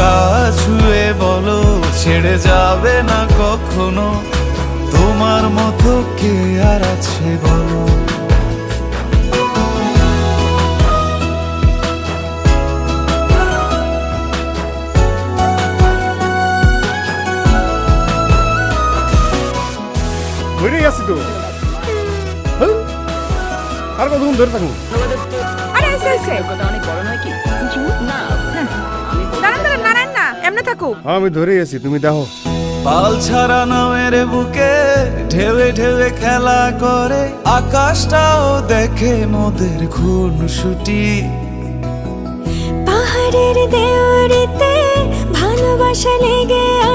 গা ছুঁয়ে বলো ছেড়ে যাবে না কখনো, তোমার মতো কে আর আছে বলো। ধরে আছি তো, হ্যাঁ? আর কতক্ষণ ধরে থাকবো? আরে এসে এসে অনেক বড় নয় কি? না দাঁড়ান দাঁড়ান নারায়ণ না এমনি থাকুক। আমি ধরে আছি, তুমি দেখো। পাল ছাড়া নামের বুকে ঢেউে ঢেউে খেলা করে, আকাশটাও দেখে মোদের খুনসুটি। পাহাড়ের দেওয়ারিতে ভালোবাসা লেগে আছে।